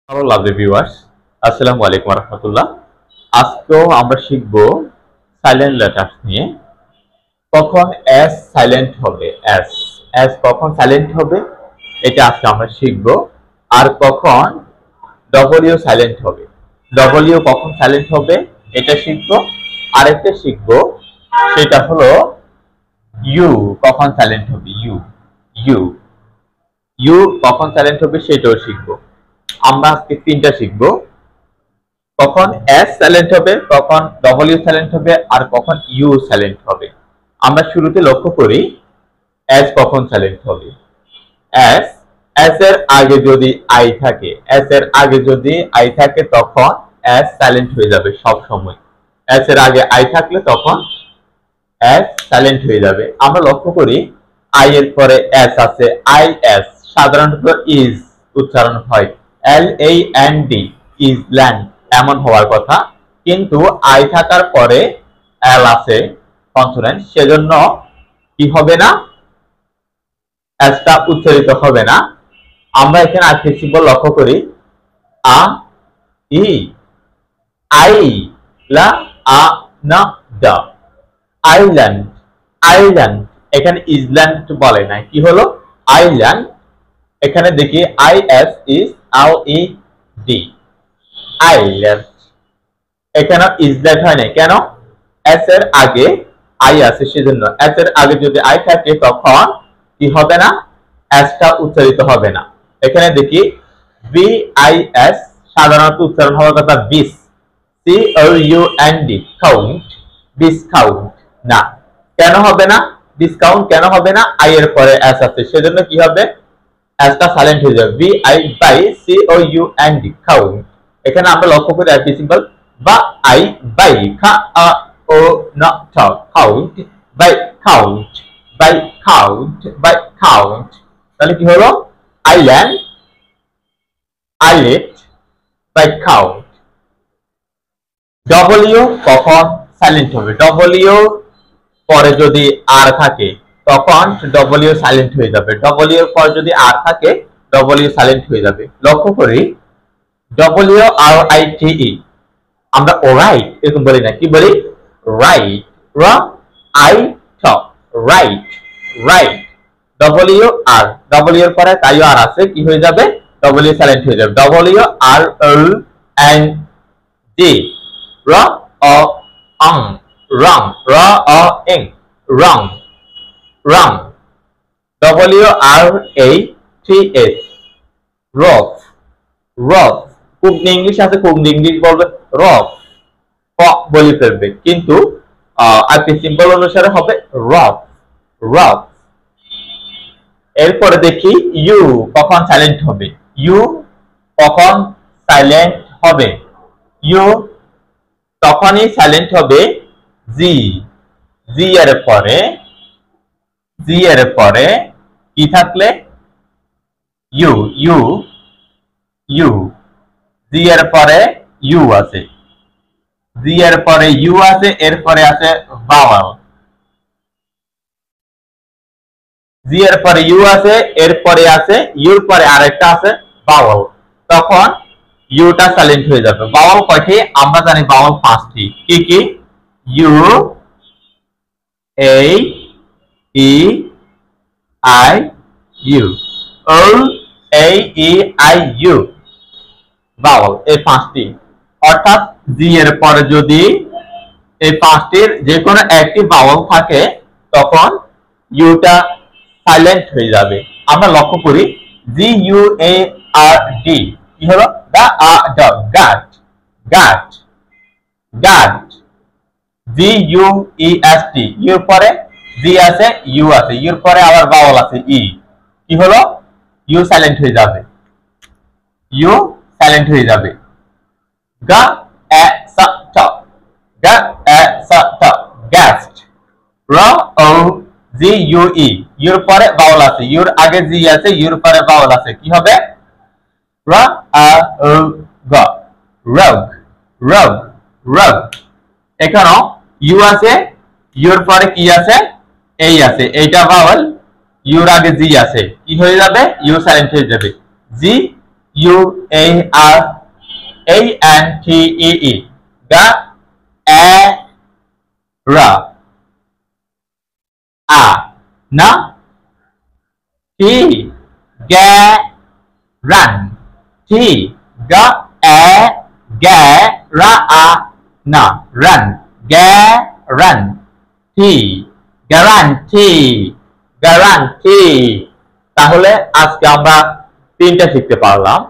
Hello lovely viewers, আসসালামু আলাইকুম ওয়া রাহমাতুল্লাহ। আজকেও আমরা শিখব সাইলেন্ট লেটারস নিয়ে। কখন এস সাইলেন্ট হবে, এস কখন সাইলেন্ট হবে এটা আজকে আমরা শিখব। আর কখন ডব্লিউ সাইলেন্ট হবে, ডব্লিউ কখন সাইলেন্ট হবে এটা শিখব। আরেকটা শিখব, সেটা হলো ইউ কখন সাইলেন্ট হবে, ইউ ইউ ইউ কখন সাইলেন্ট হবে সেটাও শিখব। আমরা আজকে তিনটা শিখব, কখন এস সাইলেন্ট হবে, কখন ডব্লিউ সাইলেন্ট হবে, আর কখন ইউ সাইলেন্ট হবে। আমরা শুরুতে লক্ষ্য করি এস কখন সাইলেন্ট হবে। এস এস এর আগে যদি আই থাকে, এস এর আগে যদি আই থাকে তখন এস সাইলেন্ট হয়ে যাবে সব সময়। এস এর আগে আই থাকলে তখন এস সাইলেন্ট হয়ে যাবে। আমরা লক্ষ্য করি আই এর পরে এস আছে, আই এস সাধারণত ইজ উচ্চারণ হয়, LAND ইজল্যান্ড এমন হওয়ার কথা, কিন্তু আই থাকার পরে এল আছে কনসোনেন্ট, সেজন্য কি হবে না, এসটা উচ্চারিত হবে না। আমরা এখানে আরেকটি সিম্বল লক্ষ্য করি, আ ই আই লা আ না দা, আইল্যান্ড আইল্যান্ড, এখানে ইজল্যান্ড বলে না, কি হলো আইল্যান্ড। এখানে দেখি আই এস ইজ আও ই ডি, আইল্যান্ড। এখানে ইজল্যান্ড হয় না, কেন? এস এর আগে আই আছে সেজন্য। এস এর আগে যদি আই থাকে তখন কি হবে না, এসটা উচ্চারিত হবে না। এখানে দেখি বি আই এস সাধারণত উচ্চারণ হওয়ার কথা বিস, COUND কাউন্ট, ডিসকাউন্ট না। কেন হবে না ডিসকাউন্ট, কেন হবে না? আই এর পরে এস আছে সেজন্য কি হবে, এসটা সাইলেন্ট হয়ে যাবে। B I COUND count. এখানে আমরা লক্ষ্য করি একটি সিম্বল, বা আই বাই খা আ ও না টা count, viscount, viscount, viscount. তাহলে কি হলো island, islet, viscount. W কখন সাইলেন্ট হবে, ডব্লিউ পরে যদি আর থাকে তখন ডব্লিউ সাইলেন্ট হয়ে যাবে। ডব্লিউ এর পর যদি আর থাকে ডব্লিউ সাইলেন্ট হয়ে যাবে। লক্ষ্য করি WRITE আমরা রাইট এরকম বলি না, কি বলি রাইট, র আই ট right, right. W R, W এর পরে তাই আর আছে, কি হয়ে যাবে, ডব্লিউ সাইলেন্ট হয়ে যাবে। WRLND র অ অং, রং, র অ এং, রং, রং। WRATS রফ, রফ। খুব ইংলিশ আছে, খুব ইংলিশ বলবে রফ, প বলে ফেলবে, কিন্তু আরটি সিম্বল অনুসারে হবে রফ, রফ। এরপরে দেখি ইউ কখন সাইলেন্ট হবে, ইউ কখন সাইলেন্ট হবে। ইউ তখনই সাইলেন্ট হবে জি, জি এর পরে, জি এর পরে কি থাকলে, ইউ, ইউ, ইউ। জি এর পরে ইউ আছে, জি এর পরে ইউ আছে, এরপরে আছে ভাওয়াল। জি এর পরে ইউ আছে, এরপরে আছে ইউর পরে আরেকটা আছে ভাওয়াল, তখন ইউটা সাইলেন্ট হয়ে যাবে। ভাওয়াল কয়টি আমরা জানি, ভাওয়াল পাঁচটি, কি কি, U, A, E, I, U, O, A, E, I, U, vowel, এই পাঁচটি। অর্থাৎ জি এর পরে যদি এই পাঁচটির যে কোনো একটি ভাওয়াল থাকে তখন ইউটা সাইলেন্ট হয়ে যাবে। আমরা লক্ষ্য করি GUARD কি হলো, দা আ ড গাট, গাট, গাট। GUEST ইউর পরে জি আছে, ইউ আছে, ইউর পরে আবার ভাওয়াল আছে ই, কি হলো ইউ সাইলেন্ট হয়ে যাবে, ইউ সাইলেন্ট হয়ে যাবে। গা এ সা ট, গা এ সা ট, গ্যাস্ট। র ও জি ইউ ই ইউর পরে ভাওয়াল আছে, ইউর আগে জি আছে, ইউর পরে ভাওয়াল আছে, কি হবে র আ ও গ, রগ, রগ, রগ। এখানেও ইউ আছে, ইউর পরে কি আছে, এই আছে, এইটা ভাওয়াল, ইউর আগে জি আছে, কি হয়ে যাবে, ইউ সাইলেন্ট হয়ে যাবে। G U A R A N T ই ই গা এ রা আ না টি গে রান টি গা এ গে রা আ না রান গে রান টি গ্যারান্টি গ্যারান্টি। তাহলে আজকে আমরা তিনটা শিখতে পারলাম।